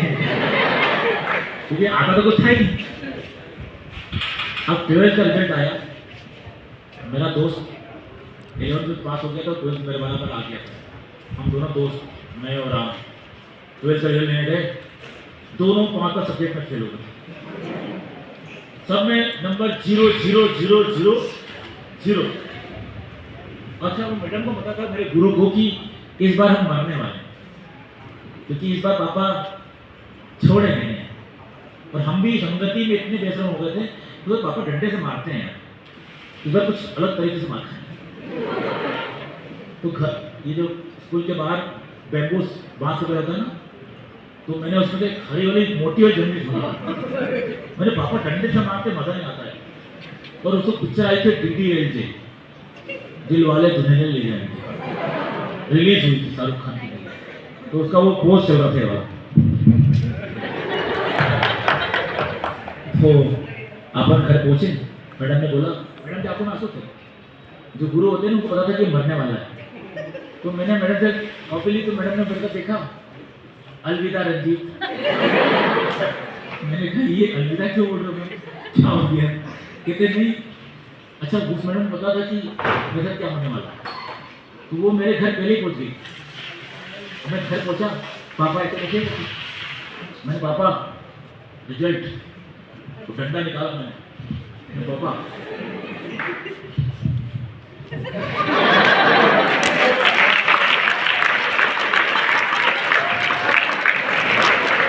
क्योंकि आता तो कुछ था ही नहीं। अब 12th का रिजल्ट आया, मेरा दोस्त 11th में पास हो गया तो 12th मेरे बराबर आ गया। हम दोनों दोस्त, मैं और राम, 12th का रिजल्ट लेने गए, दोनों 5 सब्जेक्ट में फेल हो गए। सब में नंबर 0 0 0 0 0। अच्छा वो मैडम को पता था मेरे गुरु को कि इस बार हम मरने वाले हैं, क्योंकि इस बार पापा छोड़े नहीं हैं, और हम भी संगति में इतने बेसरम हो गए थे तो पापा डंडे से मारते हैं यार, इस बार कुछ अलग तरीके से मारते हैं। तो घर ये जो स्कूल के बाहर बैम्बू बांस वगैरह होता है ना, तो मैंने उसमें से हरी वाली मोटी और जंगली सुना, मेरे पापा डंडे से मारते मजा नहीं आता है। और उसको पिक्चर आई थी DDLJ, दिल वाले दुल्हनिया ले जाएंगे, रिलीज हुई थी शाहरुख खान की, तो उसका वो पोस्ट चल रहा था वाला। तो अपन घर पहुंचे, मैडम ने बोला, मैडम जी आपको आंसू थे, जो गुरु होते हैं उनको पता था कि मरने वाला है। तो मैंने मैडम से कॉपी ली, तो मैडम ने मेरे को देखा, अलविदा रंजीत। मैंने कहा ये अलविदा क्यों बोल रहे हो, क्या हो गया? कहते नहीं, अच्छा उस मैडम को पता था कि मेरे साथ क्या होने वाला है, तो वो मेरे घर पहले ही पहुंच गई। मैं घर पहुंचा, पापा ऐसे देखे, मैंने पापा रिजल्ट, तो डंडा निकाला मैंने, पापा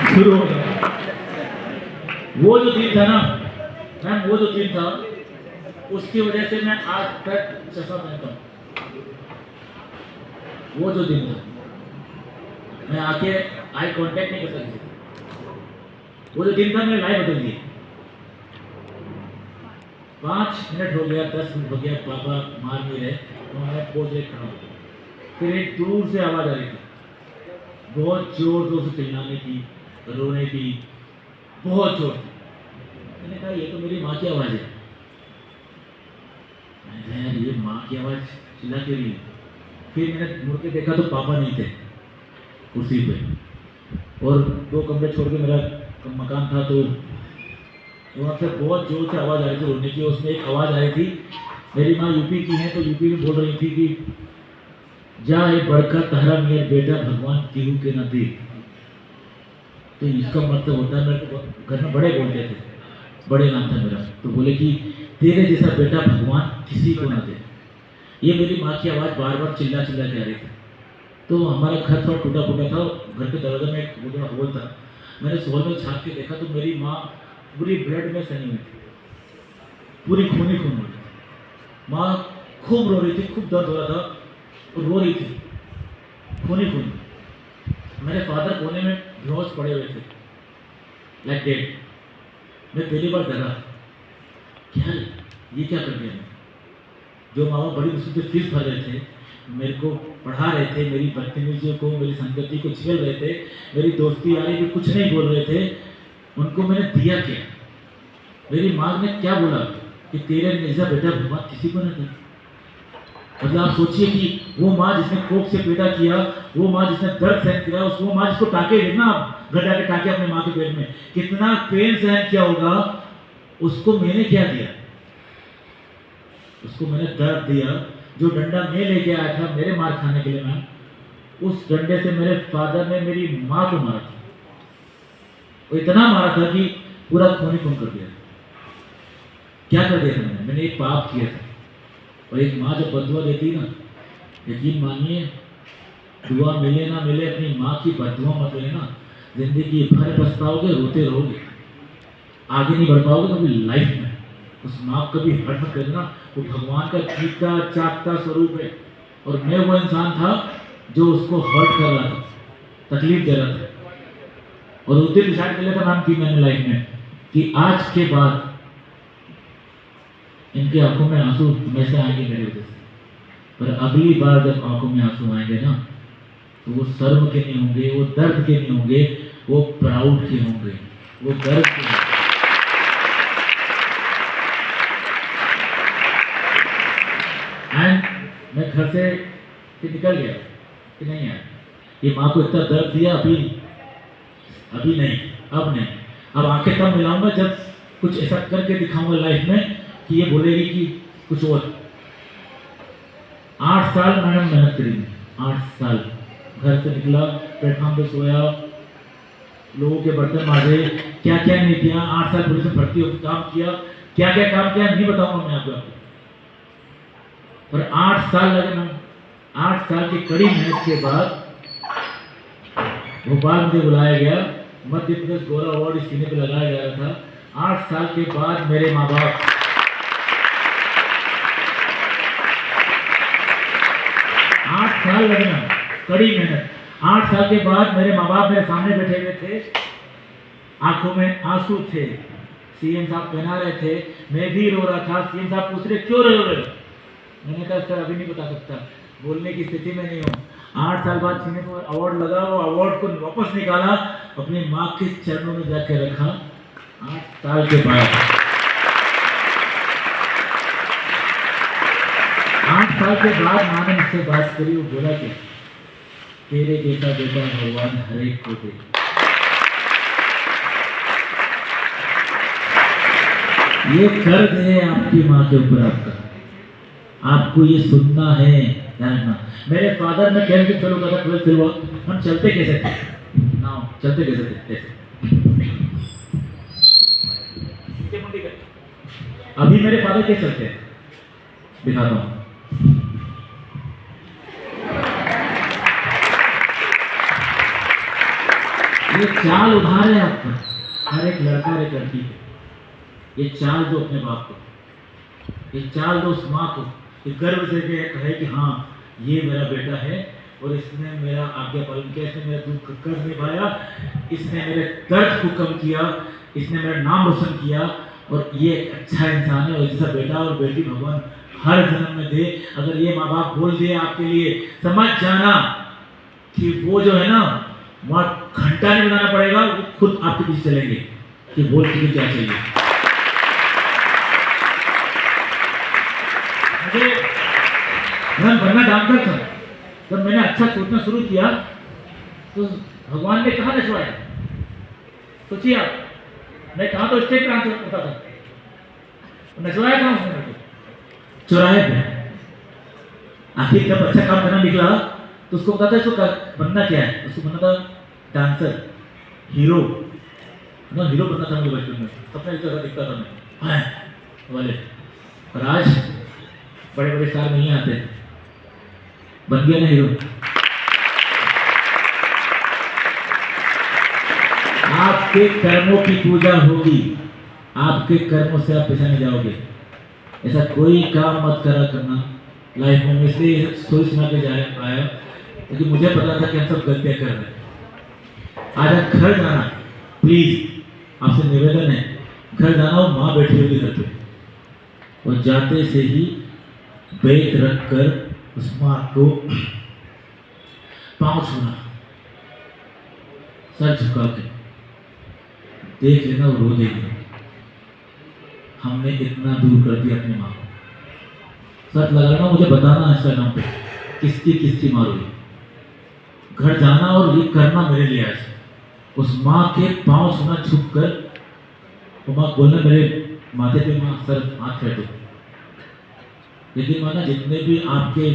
शुरू हो गया। वो जो दिन था ना मैम, वो जो दिन था उसकी वजह से मैं आज तक चश्मा पहनता हूँ। वो जो दिन था, मैं आके आई कांटेक्ट नहीं करता किसी। वो जो दिन था मैंने लाइफ बदल दी। 5 मिनट हो गया, 10 मिनट हो गया, पापा मार नहीं रहे, तो मैं पोज लेकर खड़ा हो गया। फिर एक दूर से आवाज आ रही थी, बहुत जोर जोर से चिल्लाने की, रोने की, बहुत जोर से। मैंने कहा ये तो मेरी माँ की आवाज़ है। मैंने यार ये माँ की आवाज़ चिल्ला क्यों रही है? फिर मैंने मुड़ के देखा तो पापा नहीं थे कुर्सी पे, और 2 कमरे छोड़ के मेरा मकान था, तो वहाँ से बहुत जोर से आवाज़ आ रही थी रोने की। उसमें एक आवाज़ आई थी, मेरी माँ यूपी की है, तो यूपी में बोल रही थी कि जा ये बड़का तहरा मेरा बेटा भगवान केहू के न दे। तो इसका मतलब होता है, मेरे को घर में बड़े बोलते थे, बड़े नाम था मेरा, तो बोले कि तेरे जैसा बेटा भगवान किसी को ना दे। ये मेरी माँ की आवाज़ बार बार चिल्ला चिल्ला के आ रही थी। तो हमारा घर थोड़ा टूटा फूटा था, घर के दरवाजे में एक बड़ा होल था। मैंने सोल में झाँक के देखा तो मेरी माँ पूरी ब्लड में सनी हुई थी, पूरी खूनी खून हो रही थी। माँ खूब रो रही थी, खूब दर्द हो रहा था, और रो रही थी खूनी खून। मेरे फादर कोने में बेहोश पड़े हुए थे, लाइक डेड। मैं पहली बार डरा, क्या ये क्या कर दिया मैं। जो माँ बाप बड़ी मुश्किल से फीस भर रहे थे, मेरे को पढ़ा रहे थे, मेरी बदतमीजियों को, मेरी संगति को झेल रहे थे, मेरी दोस्ती यारी भी कुछ नहीं बोल रहे थे, उनको मैंने दिया क्या। मेरी माँ ने क्या बोला कि तेरे जैसा बेटा भगवान किसी को ना दे। मतलब आप सोचिए कि वो माँ जिसने कोख से पैदा किया, वो माँ जिसने दर्द सहन किया, उस वो माँ जिसको टाके देखना आप घर जाके टाके अपने माँ के पेट में, कितना पेन सहन किया होगा, उसको मैंने क्या दिया। उसको मैंने दर्द दिया। जो डंडा मैं लेके आया था मेरे मार खाने के लिए, मैम, उस डंडे से मेरे फादर ने मेरी माँ को मारा था। वो इतना मारा था कि पूरा खून खून कर दिया। क्या कर दिया था मैंने एक पाप किया था। और एक माँ जब बदुआ देती ना, यकीन मानिए, दुआ मिले ना मिले, अपनी माँ की बदुआ मत लेना, जिंदगी भर पछताओगे, रोते रहोगे, आगे नहीं बढ़ पाओगे कभी लाइफ में। उस माँ को कभी हर्ट मत करना, वो भगवान का जीता चाहता स्वरूप है। और मैं वो इंसान था जो उसको हर्ट कर रहा था, तकलीफ दे रहा था। और उस दिन डिसाइड कर लिया था मैम कि मैंने लाइफ में कि आज के बाद इनके आंखों में आंसू हमेशा आएंगे मेरी वजह से। पर अगली बार जब आंखों में आंसू आएंगे ना, तो वो शर्म के नहीं होंगे, वो दर्द के नहीं होंगे, वो प्राउड के होंगे, वो गर्व के होंगे। एंड मैं घर से निकल गया कि नहीं यार, ये माँ को इतना दर्द दिया, अभी नहीं, अब नहीं। अब आंखें तब मिलाऊंगा जब कुछ ऐसा करके दिखाऊंगा लाइफ में कि ये बोलेगी कि कुछ और। 8 साल मैंने मेहनत करी, 8 साल घर से निकला, प्लेटफॉर्म पे सोया, लोगों के बर्तन मारे, क्या क्या नहीं किया। 8 साल पुलिस में भर्ती होकर काम किया, क्या क्या काम किया नहीं बताऊंगा मैं आपको। पर 8 साल लगे ना। 8 साल की कड़ी मेहनत के बाद भोपाल मुझे बुलाया गया, मध्य प्रदेश गौरव अवार्ड इस सीने पे लगाया गया था। 8 साल के बाद मेरे माँ बाप 8 साल लगना, कड़ी मेहनत। 8 साल के बाद मेरे माँ बाप मेरे सामने बैठे हुए थे, आंखों में आंसू थे, सीएम साहब पहना रहे थे, मैं भी रो रहा था। सीएम साहब पूछ रहे क्यों रो रहे हो? मैंने कहा सर अभी नहीं बता सकता, बोलने की स्थिति में नहीं हूँ। 8 साल बाद सीने को अवार्ड लगा, वो अवार्ड को वापस निकाला, अपनी माँ के चरणों में जाके रखा। 8 साल के बाद 8 साल के बाद माँ ने मुझसे बात करी, वो बोला कि तेरे जैसा बेटा भगवान हर एक को दे। ये कर्ज है आपकी माँ के ऊपर आपका, आपको ये सुनना है, जानना। मेरे फादर में कैसे चलो था 12th फेल हुआ, हम चलते कैसे थे ना, चलते कैसे थे ऐसे। अभी मेरे फादर कैसे चलते हैं दिखाता हूँ। ये चाल उधार है आपका, हर एक लड़का और एक लड़की को। ये चाल दो अपने बाप को, ये चाल दो उस माँ को, ये गर्व से कहे कि हाँ ये मेरा बेटा है और इसने मेरा आज्ञा पालन किया, इसने मेरा दुख कर्ज निभाया, इसने मेरे दर्द को कम किया, इसने मेरा नाम रोशन किया, और ये एक अच्छा इंसान है। और जैसा बेटा और बेटी भगवान हर जन्म में दे। अगर ये माँ बाप बोल दिए आपके लिए, समझ जाना कि वो जो है ना, वहाँ घंटा नहीं बनाना पड़ेगा, वो खुद आपके पीछे चलेंगे कि बोल के क्या चाहिए। मैं बनना डॉक्टर था, जब मैंने अच्छा सोचना शुरू किया तो भगवान ने कहाँ नचवाया? सोचिए आप, मैं कहाँ तो स्टेट ट्रांसफर करता था, नचवाया था उसने मुझे चौराहे पे। आखिर जब अच्छा काम करना निकला तो उसको पता था इसको बनना क्या है। उसको बनना था डांसर, हीरो ना, हीरो बनना था मुझे बचपन में, सपना इस तरह दिखता था मैं वाले। और आज बड़े बड़े स्टार नहीं आते, बन गया ना हीरो। आपके कर्मों की पूजा होगी, आपके कर्मों से आप पहचाने जाओगे। ऐसा कोई काम मत करा करना लाइफ में। मैं इसलिए स्टोरी सुना के आया क्योंकि मुझे पता था कि हम सब गलतियां कर रहे हैं। आज आप घर जाना, प्लीज आपसे निवेदन है, घर जाना और माँ बैठी होगी घर पे, और जाते से ही बैग रख कर उस माँ को पाँव छूना, सर झुका के देख लेना, वो रो देगी। हमने इतना दूर कर दिया अपनी माँ को। सच लगाना, मुझे बताना इंस्टाग्राम पे किसकी मार हुई। घर जाना और ये करना मेरे लिए आज, उस माँ के पाँव छूना छुप कर, वो माँ बोलना मेरे माथे पे, माँ सर हाथ फेर दो। लेकिन माना जितने भी आपके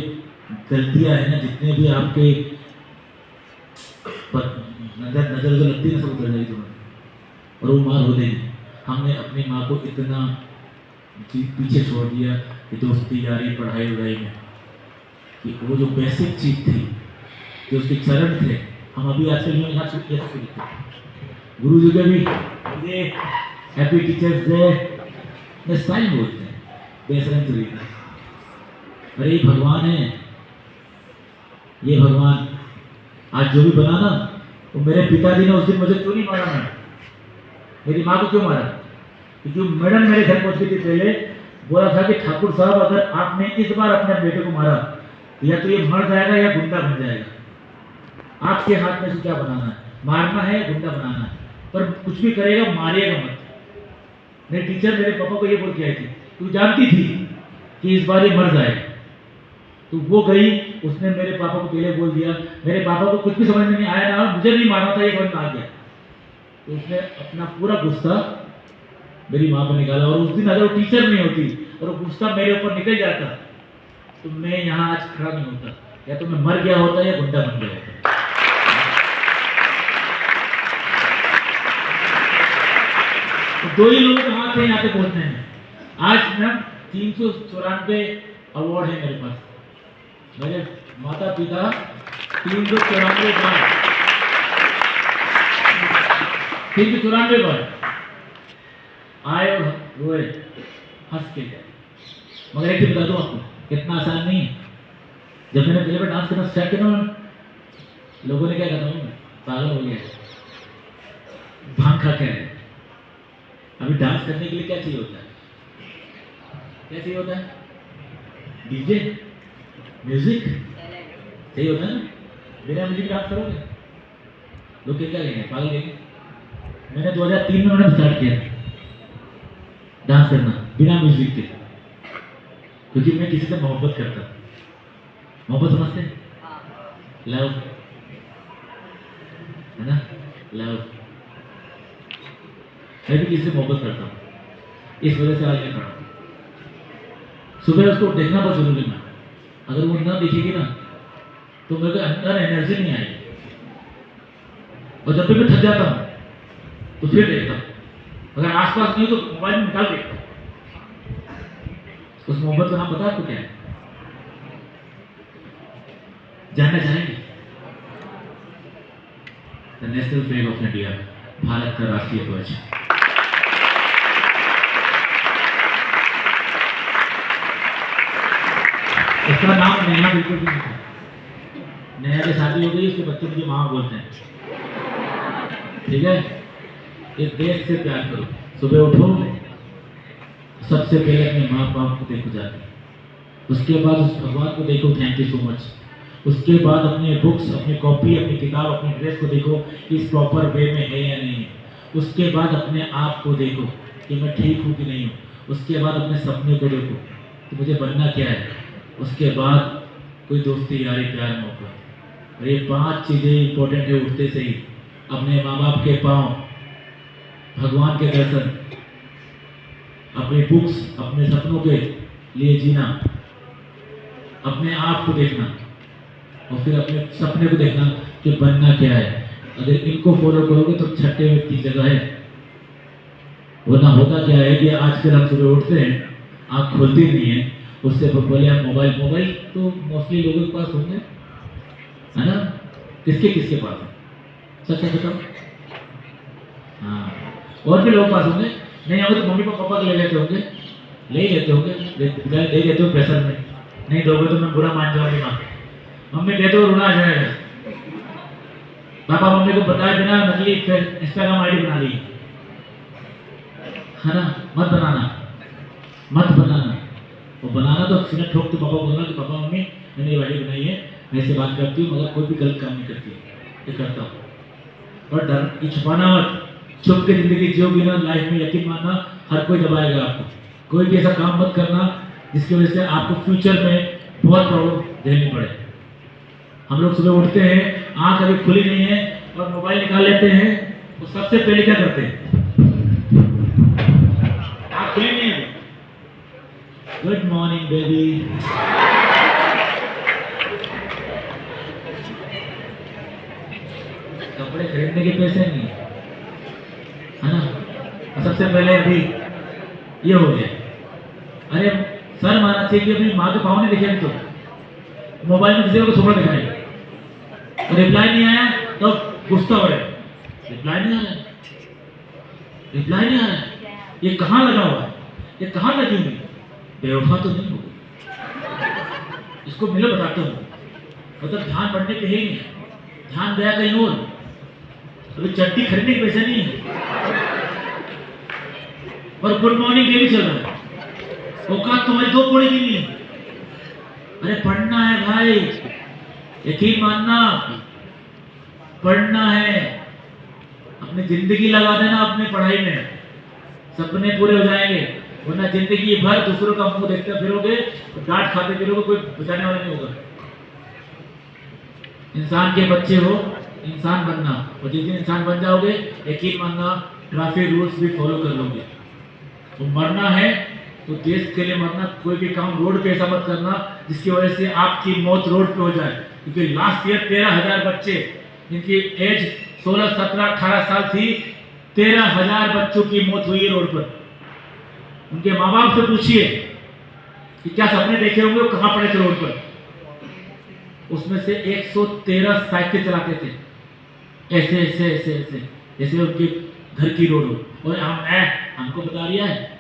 गलतियां है ना, जितने भी आपके नजर जो लगती है ना, सब उतर जाएगी तुम्हें, और वो माँ रो देगी। हमने अपनी माँ को इतना पीछे छोड़ दिया कि दोस्ती यारी पढ़ाई वढ़ाई में, कि वो जो बेसिक चीज थी, जो उसके चरण थे, हम अभी आजकल यहाँ छूट किया। गुरु जी के भी मुझे हैप्पी टीचर्स डे टाइम बोलते हैं, बेसरम तरीका। अरे भगवान है ये, भगवान आज जो भी बना ना, तो मेरे पिताजी ने उस दिन मुझे क्यों नहीं मारा, मैं मेरी माँ को क्यों मारा? क्योंकि मैडम मेरे घर पहुंच गई थी, पहले बोला था कि ठाकुर साहब अगर आपने इस बार अपने बेटे को मारा, या तो ये मर जाएगा या गुंडा बन जाएगा। आपके हाथ में से क्या बनाना है, मारना है या गुंडा बनाना है, पर कुछ भी करेगा मारिएगा मत। मेरी टीचर मेरे पापा को ये बोल के आई थी, तू जानती थी कि इस बार ये मर जाएगा, तो वो गई, उसने मेरे पापा को पहले बोल दिया। मेरे पापा को कुछ भी समझ में नहीं आया ना, मुझे नहीं मारना था, ये समझ में आ गया, तो उसने अपना पूरा गुस्सा मेरी माँ पर निकाला। और उस दिन अगर वो टीचर नहीं होती और वो गुस्सा मेरे ऊपर निकल जाता, तो मैं यहाँ आज खड़ा नहीं होता, या तो मैं मर गया होता या गुंडा बन गया होता। तो दो ही लोग कहाँ थे यहाँ पे बोलते हैं। आज मैम 394 अवार्ड है मेरे पास, मेरे माता पिता 394 बार आए और रोए हंस के। मगर एक चीज बता दूं आपको, इतना आसान नहीं है। जब मैंने पहले बार डांस करना स्टार्ट किया ना, लोगों ने क्या कहा था, पागल हो गया, भांग खा के आए। अभी डांस करने के लिए क्या चाहिए होता है, क्या चाहिए होता है? डीजे, म्यूजिक चाहिए होता है ना। बिना म्यूजिक डांस करोगे लोग क्या कहेंगे, पागल कहेंगे। मैंने 2003 में मैंने स्टार्ट किया डांस करना बिना म्यूजिक के, क्योंकि मैं किसी से मोहब्बत करता। मोहब्बत समझते हैं? लव है ना, लव। मैं भी किसी से मोहब्बत करता हूँ, इस वजह से आज मैं खड़ा हूँ। सुबह उसको देखना बहुत जरूरी है। अगर वो ना दिखेगी ना, तो मेरे को अंदर एनर्जी नहीं आएगी, और जब भी मैं थक जाता हूँ तो फिर देखता हूँ। अगर आसपास नहीं तो मोबाइल में निकाल देखता हूँ। उस मोहब्बत का नाम पता आपको क्या है? जानना चाहेंगे? The national flag of India, Bharat का राष्ट्रीय ध्वज। इसका नाम नेहा बिल्कुल भी नहीं था। नेहा की शादी हो गई, उसके बच्चे मुझे माँ बोलते हैं। ठीक है, इस देश से प्यार करो। सुबह उठो, सबसे पहले अपने माँ बाप को देखो जाके, उसके बाद उस भगवान को देखो, थैंक यू सो मच। उसके बाद अपने बुक्स, अपनी कॉपी, अपनी किताब, अपनी ड्रेस को देखो कि इस प्रॉपर वे में है या नहीं है। उसके बाद अपने आप को देखो कि मैं ठीक हूँ कि नहीं हूँ। उसके बाद अपने सपने को देखो कि मुझे बनना क्या है। उसके बाद कोई दोस्ती, यारी, प्यार, मोहब्बत। ये 5 चीज़ें इंपॉर्टेंट है। उठते से ही अपने माँ बाप के पाँव, भगवान के दर्शन, अपनी बुक्स, अपने सपनों के लिए जीना, अपने आप को देखना और फिर अपने सपने को देखना कि बनना क्या है। अगर इनको फॉलो करोगे तो छठे व्यक्ति की जगह है। वरना होता क्या है कि आजकल हम सुबह उठते हैं, आँख खुलती नहीं है, उससे पहले हम मोबाइल तो मोस्टली लोगों के पास होंगे, है ना? किसके किसके पास है? सच है बताओ। हाँ, और भी लोगों के पास होंगे, नहीं होंगे तो मम्मी पापा को ले लेते होंगे, ले ही लेते होंगे, ले लेते हो प्रेशर में, नहीं दोगे तो मैं बुरा मान जाऊंगी। माँ मम्मी दे दो, रुना आ जाएगा। पापा मम्मी को बताए बिना नकली इंस्टाग्राम आईडी बना ली, है ना? मत बनाना। और बनाना तो सीधा ठोक के पापा को बोलना कि पापा मम्मी मैंने ये आईडी बनाई है, मैं इससे बात करती हूँ, मगर कोई भी गलत काम नहीं करती, ये करता हूँ। और डर ये छुपाना मत, छुप के जिंदगी जियोगी ना, लाइफ में यकीन मानना हर कोई दबाएगा आपको। कोई भी ऐसा काम मत करना जिसकी वजह से आपको फ्यूचर में बहुत प्रॉब्लम झेलनी पड़े। हम लोग सुबह उठते हैं, आँख अभी खुली नहीं है और मोबाइल निकाल लेते हैं, तो सबसे पहले क्या करते हैं? आँख खुली नहीं है, गुड मॉर्निंग बेबी, कपड़े खरीदने के पैसे नहीं है ना? सबसे पहले अभी ये हो गया। अरे सर माना चाहिए कि अपनी माँ के पाँव नहीं दिखे तो मोबाइल में किसी को सुबह दिखाई, रिप्लाई नहीं आया तो गुस्सा हो रहा है, रिप्लाई नहीं आ रहा है, ये कहाँ लगा हुआ है, ये कहाँ लगी हुई, बेवफा तो नहीं होगी, इसको मिलो बताता हूँ। मतलब ध्यान बढ़ने पे ही नहीं, ध्यान गया कहीं और। अभी चट्टी खरीदने के पैसे नहीं है और गुड मॉर्निंग डे भी चल रहा है, औकात तुम्हारी 2 कौड़ी की नहीं है। अरे पढ़ना है भाई, यकीन मानना, पढ़ना है, अपनी जिंदगी लगा देना अपनी पढ़ाई में, सपने पूरे हो जाएंगे। वरना जिंदगी भर दूसरों का मुंह देखते फिरोगे, डांट खाते फिरोगे, कोई बचाने वाला नहीं होगा। इंसान के बच्चे हो, इंसान बनना, और जिस दिन इंसान बन जाओगे यकीन मानना ट्रैफिक रूल्स भी फॉलो कर लोगे। तो मरना है तो देश के लिए मरना, कोई भी काम रोड पे ऐसा मत करना जिसकी वजह से आपकी मौत रोड पे हो जाए। क्योंकि लास्ट ईयर 13,000 बच्चे जिनकी एज 16, 17, 18 साल थी, 13,000 बच्चों की मौत हुई है रोड पर। उनके माँ बाप से पूछिए कि क्या सपने देखे होंगे, वो कहाँ पड़े थे रोड पर। उसमें से 113 साइकिल चलाते थे, ऐसे ऐसे ऐसे ऐसे जैसे उनके घर की रोड हो। और हमको बता रहा है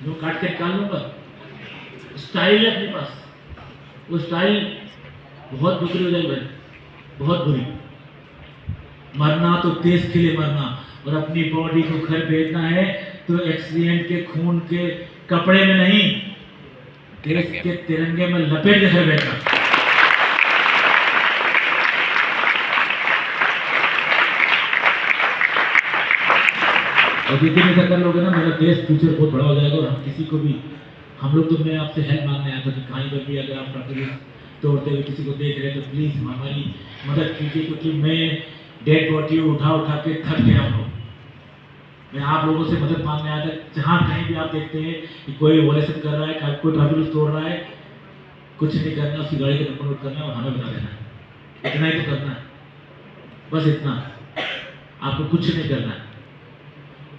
जो काट के निकाल लूंगा, स्टाइल है अपने पास, वो स्टाइल बहुत बुरी हो जाएगी भाई, बहुत बुरी। मरना तो देश के लिए मरना, और अपनी बॉडी को घर भेजना है तो एक्सीडेंट के खून के कपड़े में नहीं, देश के तिरंगे में लपेट के घर बैठना। और जिस दिन ऐसा कर लोगे ना, मेरा देश फ्यूचर बहुत बड़ा हो जाएगा। और हम किसी को भी, हम लोग तो मैं आपसे हेल्प मांगने आया था कि कहीं पर भी अगर आप ट्रैफिक तोड़ते हुए किसी को देख रहे हैं तो प्लीज़ हमारी मदद कीजिए, क्योंकि मैं डेड बॉडी उठा के थक गया हूँ। मैं आप लोगों से मदद मांगने आया था। जहाँ कहीं भी आप देखते हैं कि कोई वॉयलेशन कर रहा है, कोई ट्रैफिक रूल्स तोड़ रहा है, कुछ नहीं करना, उसकी गाड़ी का नंबर नोट करना और हमें बता देना है। इतना ही तो करना है, बस इतना, आपको कुछ नहीं करना है।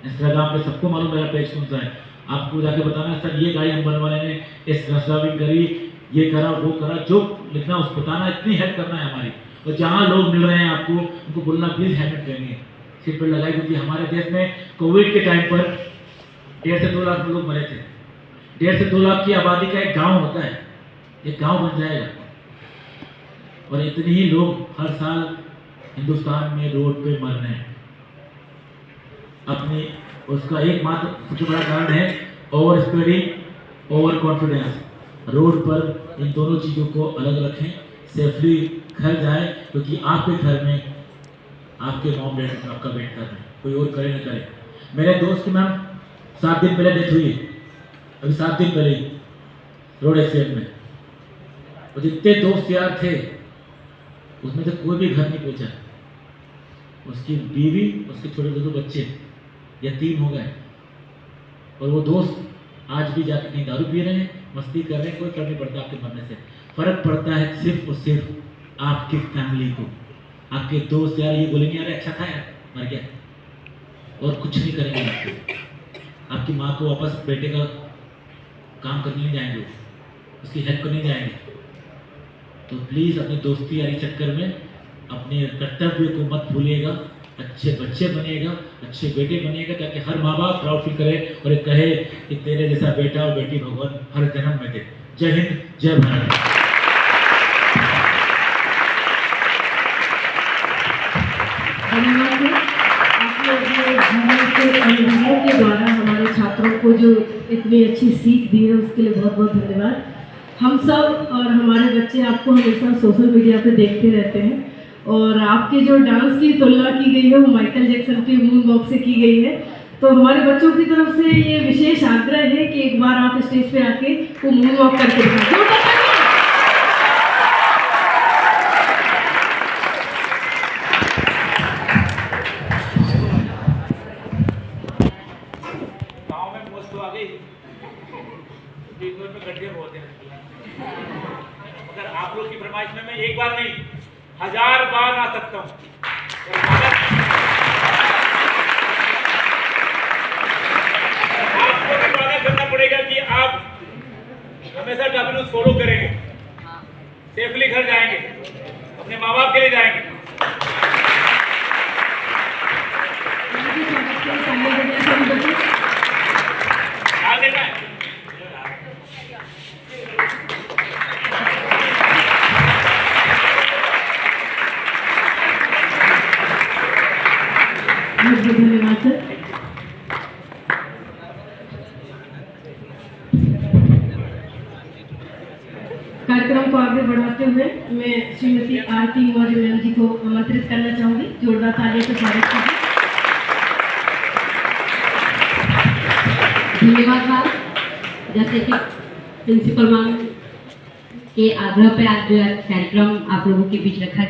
इंस्टाग्राम पे सबको मालूम मेरा पेज कौन सा है, आपको जाके बताना सर ये गाड़ी हम बनवाने ने इस रस्टाविंग करी, ये करा वो करा, जो लिखना उस बताना, इतनी हेल्प करना है हमारी। और जहाँ लोग मिल रहे हैं आपको, उनको बोलना प्लीज़ हेलमेट पहनिए, सीट बेल्ट लगाई, क्योंकि हमारे देश में कोविड के टाइम पर 1.5 से 2 लाख लोग मरे थे। 1.5 से 2 लाख की आबादी का एक गाँव होता है, एक गाँव बन जाएगा। और इतने ही लोग हर साल हिंदुस्तान में रोड पे मर रहे हैं। अपनी उसका एकमात्र सबसे बड़ा कारण है over speeding, over confidence. Road पर इन दोनों चीज़ों को अलग रखें, सेफली घर जाए, क्योंकि आपके घर में आपके मॉम डैड आपका वेट कर रहे हैं, कोई और करे न करे। मेरे दोस्त की मैम 7 दिन पहले डेथ हुई, अभी 7 दिन पहले रोड एक्सीडेंट में। और जितने दोस्त यार थे उसमें से कोई भी घर नहीं पहुंचा। उसकी बीवी, उसके छोटे 2 बच्चे यतीम हो गए। और वो दोस्त आज भी जाके कहीं दारू पी रहे हैं, मस्ती कर रहे हैं, कोई फर्क नहीं पड़ता आपके मरने से। फर्क पड़ता है सिर्फ और सिर्फ आपकी फैमिली को। आपके दोस्त यार ये बोलेंगे अरे अच्छा था यार, मर गया, और कुछ नहीं करेंगे आपको। आपकी माँ को वापस बेटे का काम करने नहीं जाएंगे, उसकी हेल्प करने जाएंगे। तो प्लीज़ अपने दोस्ती यारी चक्कर में अपने कर्तव्य को मत भूलिएगा। अच्छे बच्चे बनिएगा, अच्छे बेटे बनिएगा, ताकि हर माँ बाप प्राउड फील करे और एक कहे कि तेरे जैसा बेटा और बेटी भगवान हर जन्म में दे। जय हिंद, जय भारत। धन्यवाद सर। आपने अपने जीवन के अनुभवों के द्वारा हमारे छात्रों को जो इतनी अच्छी सीख दी है उसके लिए बहुत बहुत धन्यवाद। हम सब और हमारे बच्चे आपको हमेशा सोशल मीडिया पे देखते रहते हैं, और आपके जो डांस की तुलना की गई है वो माइकल जैक्सन के मून वॉक से की गई है। तो हमारे बच्चों की तरफ से ये विशेष आग्रह है कि एक बार आप स्टेज पे आके वो मून वॉक करके दिखाएं। गाँव में मौत तो आ गई, गड्ढे बहुत हैं। अगर आप लोग की फरमाइश में मैं एक बार नहीं 1000 बार आ सकता हूँ। आपको भी वादा करना पड़ेगा कि आप हमेशा डब्ल्यू फॉलो करेंगे, सेफली घर जाएंगे, अपने माँ बाप के लिए जाएंगे। आ देना है। धन्यवाद सर। कार्यक्रम को आगे बढ़ाते हुए मैं श्रीमती आरती मौर्य मैम जी को आमंत्रित करना चाहूंगी। जोरदार तालियों से स्वागत कीजिए। धन्यवाद मैम। जैसे कि प्रिंसिपल मैम के आग्रह पे आज जो कार्यक्रम आप लोगों के बीच रखा